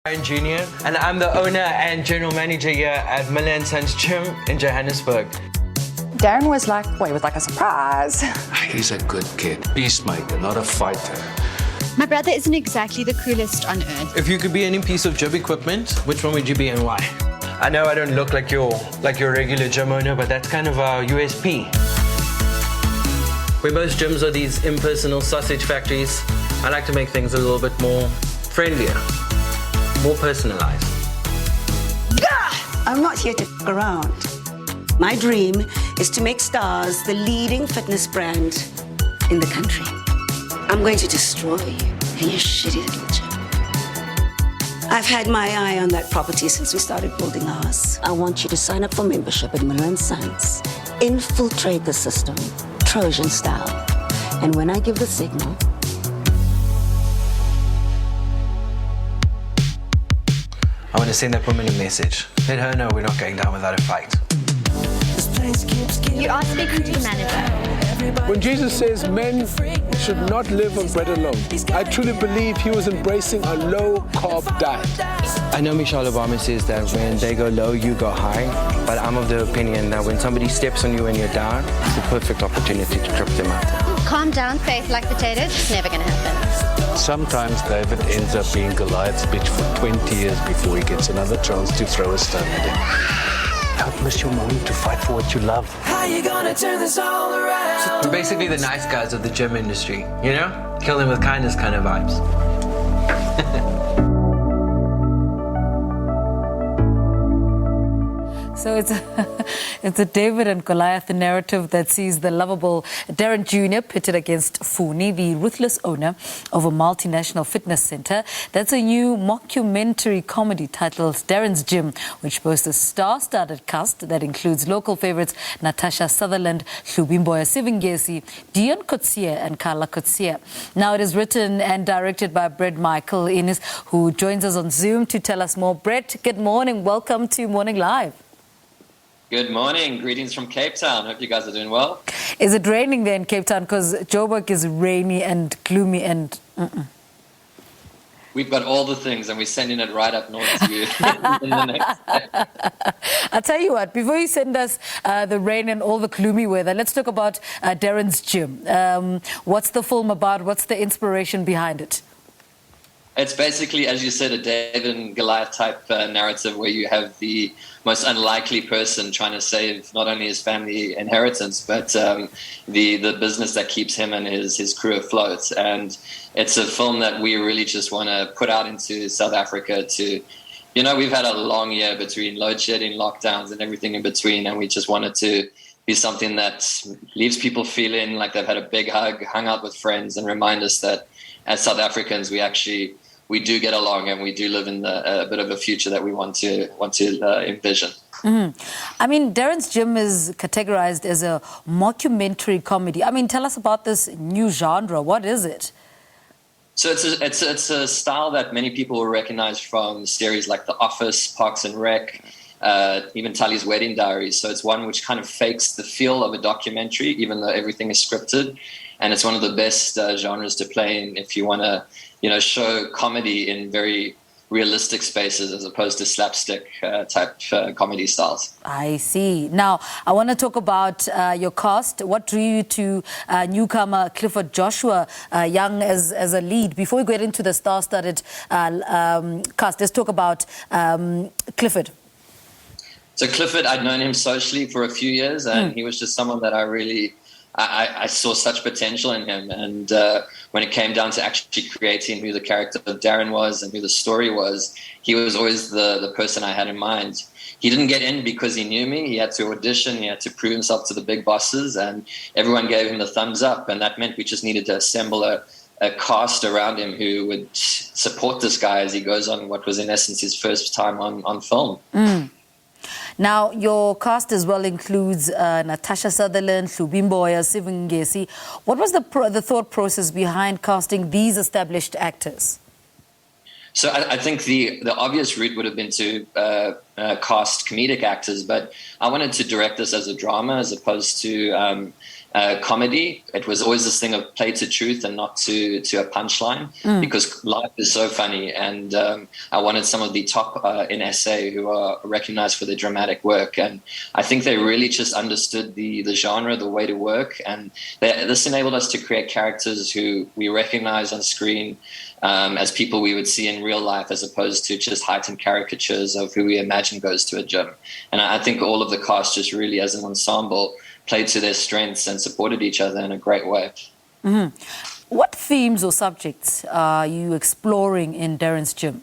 Daryn Junior, and I'm the owner and general manager here at Daryns Gym in Johannesburg. Daryn was like a surprise. He's a good kid, peacemaker, not a fighter. My brother isn't exactly the coolest on earth. If you could be any piece of gym equipment, which one would you be and why? I know I don't look like your regular gym owner, but that's kind of our USP. Where most gyms are these impersonal sausage factories, I like to make things a little bit more friendlier, more personalized. I'm not here to f*** around. My dream is to make Stars the leading fitness brand in the country. I'm going to destroy you and your shitty little gym. I've had my eye on that property since we started building ours. I want you to sign up for membership at Miller & Sons. Infiltrate the system, Trojan style. And when I give the signal, I want to send that woman a message. Let her know we're not going down without a fight. You are speaking to the manager. When Jesus says men should not live on bread alone, I truly believe he was embracing a low-carb diet. I know Michelle Obama says that when they go low, you go high, but I'm of the opinion that when somebody steps on you when you're down, it's the perfect opportunity to trip them out. Calm down, faith like potatoes. It's never going to happen. Sometimes David ends up being Goliath's bitch for 20 years before he gets another chance to throw a stone at him. Don't miss your moment to fight for what you love. How you gonna turn this all around? We're basically the nice guys of the gym industry, you know? Kill them with kindness kind of vibes. So it's a David and Goliath narrative that sees the lovable Daryn Junior pitted against Funi, the ruthless owner of a multinational fitness center. That's a new mockumentary comedy titled Daryns Gym, which boasts a star-studded cast that includes local favorites Natasha Sutherland, Hlubi Mboya, Siv Ngesi, Deon, Coetzee and Carla. Now it is written and directed by Brett Michael Innes, who joins us on Zoom to tell us more. Brett, good morning. Welcome to Morning Live. Good morning. Greetings from Cape Town. Hope you guys are doing well. Is it raining there in Cape Town? Because Joburg is rainy and gloomy and... We've got all the things and we're sending it right up north to you in the next day. I'll tell you what, before you send us the rain and all the gloomy weather, let's talk about Daryns Gym. What's the film about? What's the inspiration behind it? It's basically, as you said, a David and Goliath type narrative where you have the most unlikely person trying to save not only his family inheritance, but the business that keeps him and his crew afloat. And it's a film that we really just want to put out into South Africa to, you know, we've had a long year between load shedding, lockdowns and everything in between. And we just wanted to be something that leaves people feeling like they've had a big hug, hung out with friends, and remind us that as South Africans, we do get along and we do live in a bit of a future that we want to envision. I mean, Daryns Gym is categorized as a mockumentary comedy. I mean, tell us about this new genre. What is it? So it's a style that many people will recognize from series like The Office, Parks and Rec, even Tully's Wedding Diaries. So it's one which kind of fakes the feel of a documentary, even though everything is scripted. And it's one of the best genres to play in if you want to, you know, show comedy in very realistic spaces as opposed to slapstick type comedy styles. I see. Now, I want to talk about your cast. What drew you to newcomer Clifford Joshua Young as a lead? Before we get into the star-studded cast, let's talk about Clifford. So Clifford, I'd known him socially for a few years, and he was just someone that I saw such potential in him. And when it came down to actually creating who the character of Daryn was and who the story was, he was always the person I had in mind. He didn't get in because he knew me. He had to audition. He had to prove himself to the big bosses, and everyone gave him the thumbs up. And that meant we just needed to assemble a cast around him who would support this guy as he goes on what was in essence his first time on film. Now, your cast as well includes Natasha Sutherland, Hlubi Mboya, Siv Ngesi. What was the thought process behind casting these established actors? So I think the obvious route would have been to cast comedic actors, but I wanted to direct this as a drama as opposed to comedy. It was always this thing of play to truth and not to a punchline, because life is so funny. And I wanted some of the top in SA who are recognized for their dramatic work. And I think they really just understood the genre, the way to work. And this enabled us to create characters who we recognize on screen as people we would see in real life, as opposed to just heightened caricatures of who we imagine goes to a gym. And I think all of the cast just really, as an ensemble, played to their strengths and supported each other in a great way. What themes or subjects are you exploring in Daryns Gym?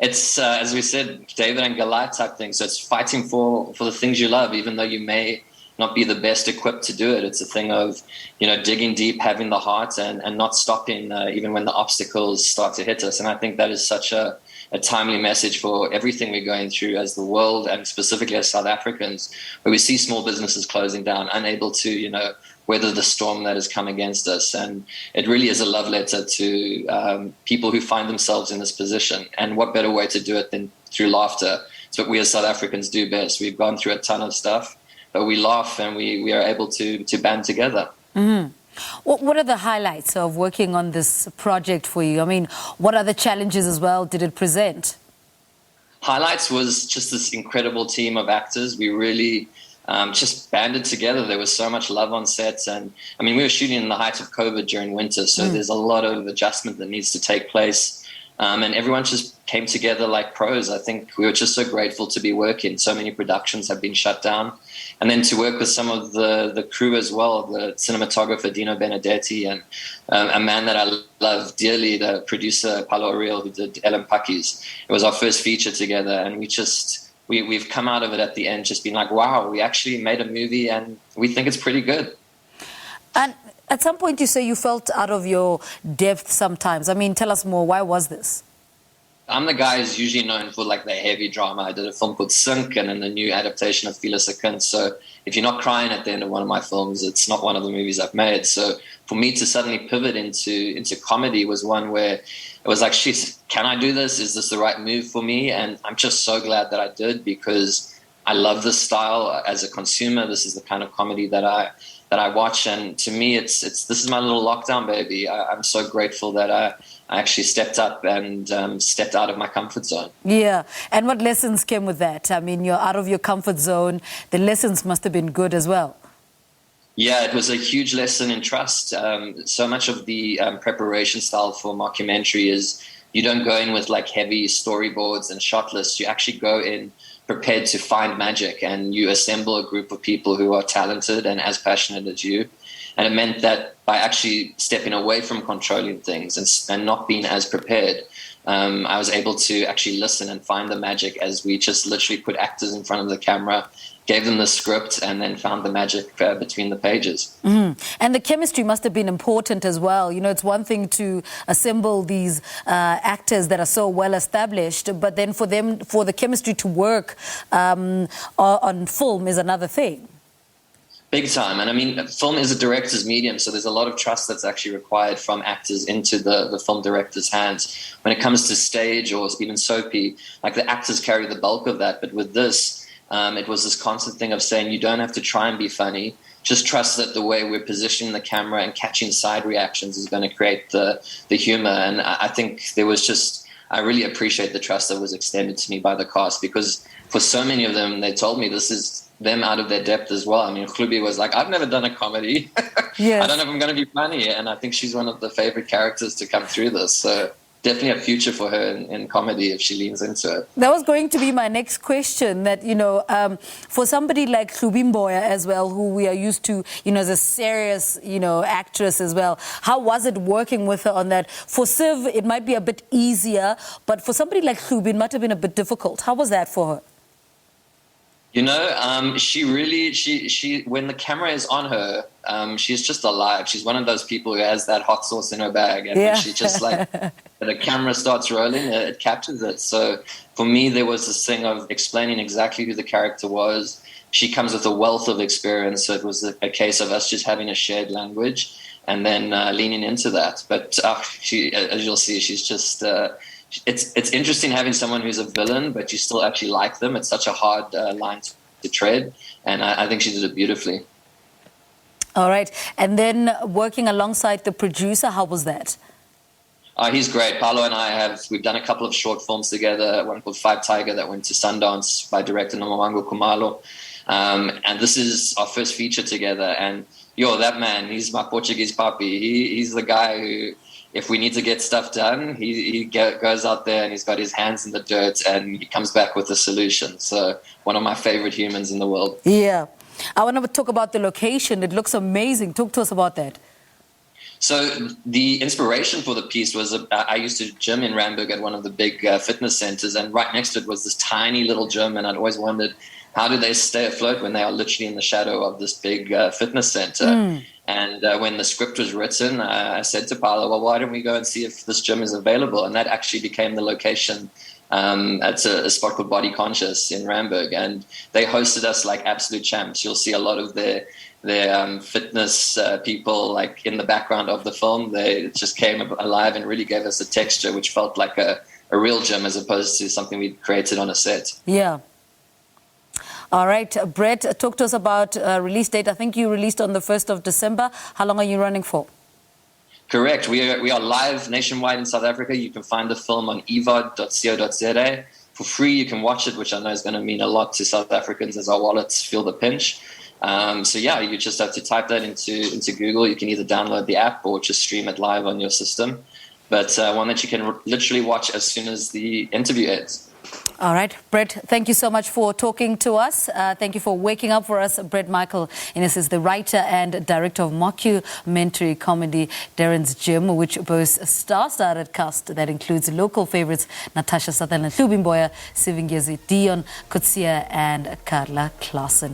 It's, as we said, David and Goliath type thing. So it's fighting for the things you love, even though you may not be the best equipped to do it. It's a thing of, digging deep, having the heart, and not stopping even when the obstacles start to hit us. And I think that is such a timely message for everything we're going through as the world, and specifically as South Africans, where we see small businesses closing down, unable to, weather the storm that has come against us. And it really is a love letter to people who find themselves in this position. And what better way to do it than through laughter? It's what we as South Africans do best. We've gone through a ton of stuff, but we laugh and we are able to band together. What are the highlights of working on this project for you? I mean, what other challenges as well did it present? Highlights was just this incredible team of actors. We really just banded together. There was so much love on set. And I mean, we were shooting in the height of COVID during winter, so there's a lot of adjustment that needs to take place. And everyone just came together like pros. I think we were just so grateful to be working. So many productions have been shut down. And then to work with some of the crew as well, the cinematographer Dino Benedetti, and a man that I love dearly, the producer Paulo Ariel, who did Ellen Pakis. It was our first feature together, and we've come out of it at the end just being like, wow, we actually made a movie and we think it's pretty good. And at some point you say you felt out of your depth sometimes. I mean, tell us more. Why was this? I'm the guy who's usually known for like the heavy drama. I did a film called Sink, and then the new adaptation of Phyllis Kind. So if you're not crying at the end of one of my films, it's not one of the movies I've made. So for me to suddenly pivot into comedy was one where it was like, shit, can I do this? Is this the right move for me? And I'm just so glad that I did, because I love this style as a consumer. This is the kind of comedy that I watch, and to me, this is my little lockdown baby. I'm so grateful that I actually stepped up and stepped out of my comfort zone. Yeah, and what lessons came with that? I mean, you're out of your comfort zone. The lessons must have been good as well. Yeah, it was a huge lesson in trust. So much of the preparation style for mockumentary is you don't go in with like heavy storyboards and shot lists. You actually go in prepared to find magic, and you assemble a group of people who are talented and as passionate as you. And it meant that by actually stepping away from controlling things and not being as prepared, I was able to actually listen and find the magic as we just literally put actors in front of the camera, gave them the script, and then found the magic between the pages. And the chemistry must have been important as well. It's one thing to assemble these actors that are so well established, but then for the chemistry to work on film is another thing. Big time. And I mean, film is a director's medium, so there's a lot of trust that's actually required from actors into the film director's hands. When it comes to stage or even soapy, like the actors carry the bulk of that. But with this, it was this constant thing of saying you don't have to try and be funny. Just trust that the way we're positioning the camera and catching side reactions is going to create the humor. And I think there was just, I really appreciate the trust that was extended to me by the cast, because for so many of them, they told me this is them out of their depth as well. I mean, Hlubi was like, I've never done a comedy. Yes. I don't know if I'm going to be funny. And I think she's one of the favorite characters to come through this. So definitely a future for her in comedy if she leans into it. That was going to be my next question, that, for somebody like Hlubi Mboya as well, who we are used to, as a serious, actress as well, how was it working with her on that? For Siv, it might be a bit easier, but for somebody like Hlubi, it might have been a bit difficult. How was that for her? She really, she when the camera is on her, she's just alive. She's one of those people who has that hot sauce in her bag. And when she just the camera starts rolling, it captures it. So for me, there was this thing of explaining exactly who the character was. She comes with a wealth of experience. So it was a case of us just having a shared language and then leaning into that. But she, as you'll see, she's just... It's interesting having someone who's a villain, but you still actually like them. It's such a hard line to tread, and I think she did it beautifully. All right. And then working alongside the producer, how was that? He's great. Paolo and we've done a couple of short films together, one called Five Tiger that went to Sundance by director Nomawango Kumalo. And this is our first feature together. And that man, he's my Portuguese papi. He's the guy who, if we need to get stuff done, he goes out there and he's got his hands in the dirt and he comes back with a solution. So one of my favorite humans in the world. Yeah. I want to talk about the location. It looks amazing. Talk to us about that. So the inspiration for the piece was I used to gym in Randburg at one of the big fitness centers, and right next to it was this tiny little gym, and I'd always wondered, how do they stay afloat when they are literally in the shadow of this big fitness center? And when the script was written, I said to Paolo, well, why don't we go and see if this gym is available? And that actually became the location. It's a spot called Body Conscious in Randburg, and they hosted us like absolute champs. You'll see a lot of their fitness people like in the background of the film. They just came alive and really gave us a texture which felt like a real gym as opposed to something we'd created on a set. Yeah. All right, Brett, talk to us about release date. I think you released on the 1st of December. How long are you running for? Correct. We are live nationwide in South Africa. You can find the film on evod.co.za. For free, you can watch it, which I know is going to mean a lot to South Africans as our wallets feel the pinch. You just have to type that into Google. You can either download the app or just stream it live on your system. But one that you can literally watch as soon as the interview ends. All right, Brett, thank you so much for talking to us. Thank you for waking up for us. Brett Michael Innes is the writer and director of Mockumentary Comedy, Daryns Gym, which boasts a star-studded cast that includes local favorites Natasha Sutherland, Hlubi Mboya, Siv Ngesi, Deon, Coetzee and Carla Classen.